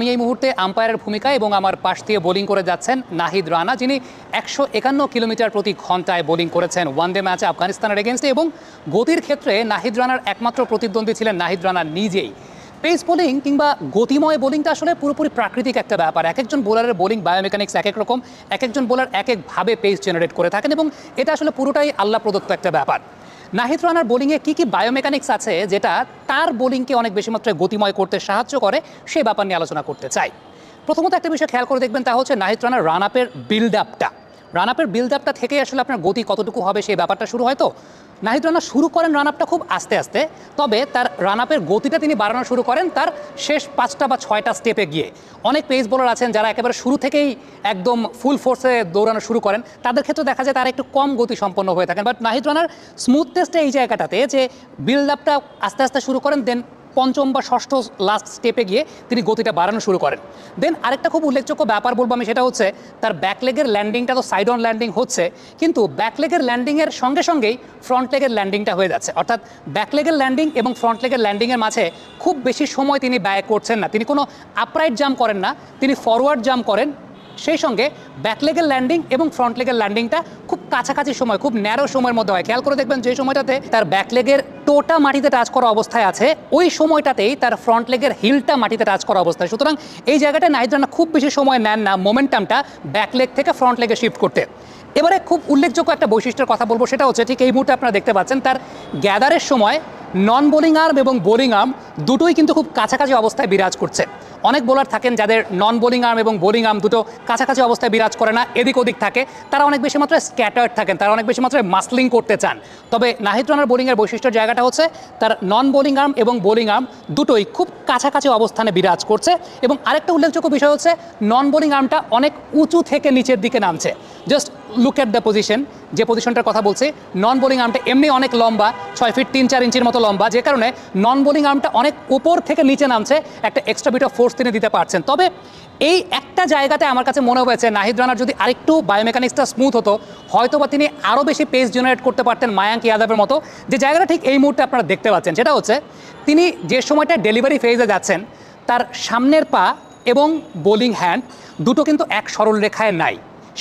আমি এই মুহূর্তে আম্পায়ারের ভূমিকা এবং আমার পাশ দিয়ে বোলিং করে যাচ্ছেন নাহিদ রানা, যিনি 151 কিলোমিটার প্রতি ঘন্টায় বোলিং করেছেন ওয়ানডে ম্যাচে আফগানিস্তানের এগেনস্টে। এবং গতির ক্ষেত্রে নাহিদ রানার একমাত্র প্রতিদ্বন্দ্বী ছিলেন নাহিদ রানা নিজেই। পেস বোলিং কিংবা গতিময় বোলিংটা আসলে পুরোপুরি প্রাকৃতিক একটা ব্যাপার। এক একজন বোলারের বোলিং বায়োমেকানিক্স এক এক রকম, এক একজন বোলার এক একভাবে পেস জেনারেট করে থাকেন এবং এটা আসলে পুরোটাই আল্লাহ প্রদত্ত একটা ব্যাপার। নাহিদ রানার বোলিংয়ে কী কী বায়োমেকানিক্স আছে যেটা তার বোলিংকে অনেক বেশি মাত্রায় গতিময় করতে সাহায্য করে, সেই ব্যাপার নিয়ে আলোচনা করতে চাই। প্রথমত একটা বিষয় খেয়াল করে দেখবেন, তা হচ্ছে নাহিদ রানার রান আপের বিল্ড আপটা থেকেই আসলে আপনার গতি কতটুকু হবে সেই ব্যাপারটা শুরু হয়। তো নাহিদ রানা শুরু করেন রান আপটা খুব আস্তে আস্তে, তবে তার রান আপের গতিটা তিনি বাড়ানো শুরু করেন তার শেষ 5টা বা 6টা স্টেপে গিয়ে। অনেক পেস বোলার আছেন যারা একেবারে শুরু থেকেই একদম ফুল ফোর্সে দৌড়ানো শুরু করেন, তাদের ক্ষেত্রে দেখা যায় তারা একটু কম গতি সম্পন্ন হয়ে থাকেন। বাট নাহিদ রানার স্মুথনেসটা এই জায়গাটাতে যে বিল্ড আপটা আস্তে আস্তে শুরু করেন, দেন পঞ্চম বা ষষ্ঠ লাস্ট স্টেপে গিয়ে তিনি গতিটা বাড়ানো শুরু করেন। দেন আরেকটা খুব উল্লেখযোগ্য ব্যাপার বলবো আমি, সেটা হচ্ছে তার ব্যাকলেগের ল্যান্ডিংটা তো সাইড অন ল্যান্ডিং হচ্ছে, কিন্তু ব্যাকলেগের ল্যান্ডিংয়ের সঙ্গে সঙ্গেই ফ্রন্ট লেগের ল্যান্ডিংটা হয়ে যাচ্ছে। অর্থাৎ ব্যাকলেগের ল্যান্ডিং এবং ফ্রন্ট লেগের ল্যান্ডিংয়ের মাঝে খুব বেশি সময় তিনি ব্যয় করছেন না। তিনি কোনো আপরাইট জাম্প করেন না, তিনি ফরওয়ার্ড জাম্প করেন। সেই সঙ্গে ব্যাকলেগের ল্যান্ডিং এবং ফ্রন্ট লেগের ল্যান্ডিংটা খুব কাছাকাছি সময়, খুব ন্যারো সময়ের মধ্যে হয়। খেয়াল করে দেখবেন যে সময়টাতে তার ব্যাকলেগের টোটা মাটিতে টাচ করা অবস্থায় আছে, ওই সময়টাতেই তার ফ্রন্ট লেগের হিলটা মাটিতে টাচ করা অবস্থায়। সুতরাং এই জায়গাটায় নাহিদ রানা খুব বেশি সময় নেন না মোমেন্টামটা ব্যাকলেগ থেকে ফ্রন্ট লেগে শিফট করতে। এবারে খুব উল্লেখযোগ্য একটা বৈশিষ্ট্যের কথা বলবো, সেটা হচ্ছে ঠিক এই মুহূর্তে আপনারা দেখতে পাচ্ছেন তার গ্যাদারের সময় নন বোলিং আর্ম এবং বোলিং আর্ম দুটোই কিন্তু খুব কাছাকাছি অবস্থায় বিরাজ করছে। অনেক বোলার থাকেন যাদের নন বোলিং আর্ম এবং বোলিং আর্ম দুটো কাছাকাছি অবস্থায় বিরাজ করে না, এদিক ওদিক থাকে, তারা অনেক বেশি মাত্রায় স্ক্যাটার্ড থাকেন, তারা অনেক বেশি মাত্রায় মাসলিং করতে চান। তবে নাহিদ রানার বোলিংয়ের বৈশিষ্ট্যের জায়গাটা হচ্ছে তার নন বোলিং আর্ম এবং বোলিং আর্ম দুটোই খুব কাছাকাছি অবস্থানে বিরাজ করছে। এবং আরেকটা উল্লেখযোগ্য বিষয় হচ্ছে নন বোলিং আর্মটা অনেক উঁচু থেকে নিচের দিকে নামছে। Just look at the position, যে পজিশনটার কথা বলছি, নন বোলিং আর্মটা এমনি অনেক লম্বা, 6 ফিট 3-4 ইঞ্চির মতো লম্বা, যে কারণে নন বোলিং আর্মটা অনেক উপর থেকে নিচে নামছে, একটা এক্সট্রা বিট অফ ফোর্স তিনি দিতে পারছেন। তবে এই একটা জায়গাতে আমার কাছে মনে হয়েছে নাহিদ রানার যদি আরেকটু বায়োমেকানিক্সটা স্মুথ হতো, হয়তো বা তিনি আরও বেশি পেস জেনারেট করতে পারতেন মায়াঙ্ক ইয়াদবের মতো। যে জায়গাটা ঠিক এই মুহূর্তে আপনারা দেখতে পাচ্ছেন, সেটা হচ্ছে তিনি যে সময়টা ডেলিভারি ফেজে যাচ্ছেন, তার সামনের পা এবং বোলিং হ্যান্ড দুটো কিন্তু এক সরল রেখায় নাই।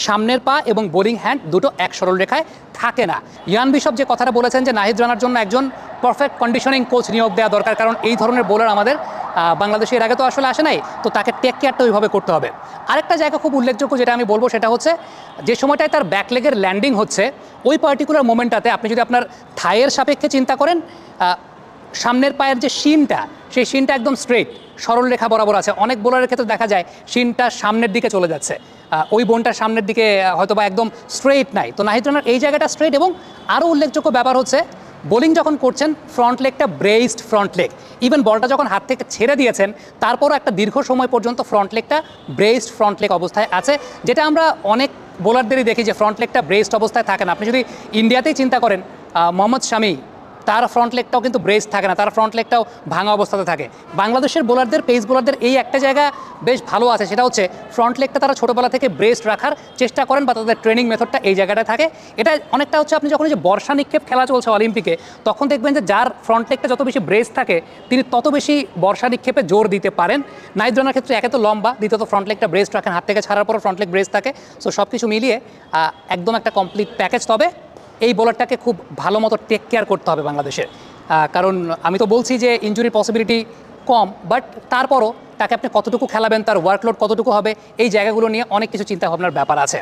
সামনের পা এবং বোলিং হ্যান্ড দুটো এক সরল রেখায় থাকে না। ইয়ান বিশপ যে কথাটা বলেছেন যে নাহিদ রানার জন্য একজন পারফেক্ট কন্ডিশনিং কোচ নিয়োগ দেওয়া দরকার, কারণ এই ধরনের বোলার আমাদের বাংলাদেশে এর আগে তো আসলে আসে নাই, তো তাকে টেক কেয়ারটা ওইভাবে করতে হবে। আরেকটা জায়গা খুব উল্লেখযোগ্য যেটা আমি বলবো, সেটা হচ্ছে যে সময়টায় তার ব্যাকলেগের ল্যান্ডিং হচ্ছে, ওই পার্টিকুলার মোমেন্টটাতে আপনি যদি আপনার থাইয়ের সাপেক্ষে চিন্তা করেন, সামনের পায়ের যে শিনটা, সেই শিনটা একদম স্ট্রেট সরল রেখা বরাবর আছে। অনেক বোলারের ক্ষেত্রে দেখা যায় শিনটা সামনের দিকে চলে যাচ্ছে, ওই বোনটা সামনের দিকে হয়তো বা একদম স্ট্রেট নাই। তো নাহিদ রানার এই জায়গাটা স্ট্রেট। এবং আরও উল্লেখযোগ্য ব্যাপার হচ্ছে বোলিং যখন করছেন ফ্রন্ট লেগটা ব্রেসড ফ্রন্ট লেগ, ইভেন বলটা যখন হাত থেকে ছেড়ে দিয়েছেন তারপরও একটা দীর্ঘ সময় পর্যন্ত ফ্রন্ট লেগটা ব্রেসড ফ্রন্ট লেগ অবস্থায় আছে, যেটা আমরা অনেক বোলারদেরই দেখি যে ফ্রন্ট লেগটা ব্রেসড অবস্থায় থাকে না। আপনি যদি ইন্ডিয়াতেই চিন্তা করেন, মোহাম্মদ শামি, তার ফ্রন্ট লেগটাও কিন্তু ব্রেস থাকে না, তার ফ্রন্ট লেগটাও ভাঙা অবস্থাতে থাকে। বাংলাদেশের বোলারদের, পেস বোলারদের এই একটা জায়গা বেশ ভালো আছে, সেটা হচ্ছে ফ্রন্ট লেগটা তারা ছোটোবেলা থেকে ব্রেসড রাখার চেষ্টা করেন, বা তাদের ট্রেনিং মেথডটা এই জায়গাটায় থাকে। এটা অনেকটা হচ্ছে আপনি যখন যে বর্ষা নিক্ষেপ খেলা চলছে অলিম্পিকে, তখন দেখবেন যে যার ফ্রন্ট লেগটা যত বেশি ব্রেস থাকে তিনি তত বেশি বর্ষা নিক্ষেপে জোর দিতে পারেন। নাহিদ রানার ক্ষেত্রে একে তো লম্বা, দ্বিতীয়ত ফ্রন্ট লেগটা ব্রেসড রাখেন, হাত থেকে ছাড়ার পর ফ্রন্ট লেগ ব্রেস থাকে। সো সব কিছু মিলিয়ে একদম একটা কমপ্লিট প্যাকেজ। তবে এই বোলারটাকে খুব ভালো মতো টেক কেয়ার করতে হবে বাংলাদেশের, কারণ আমি তো বলছি যে ইনজুরি পসিবিলিটি কম, বাট তারপরও তাকে আপনি কতটুকু খেলাবেন, তার ওয়ার্কলোড কতটুকু হবে, এই জায়গাগুলো নিয়ে অনেক কিছু চিন্তা ভাবনার ব্যাপার আছে।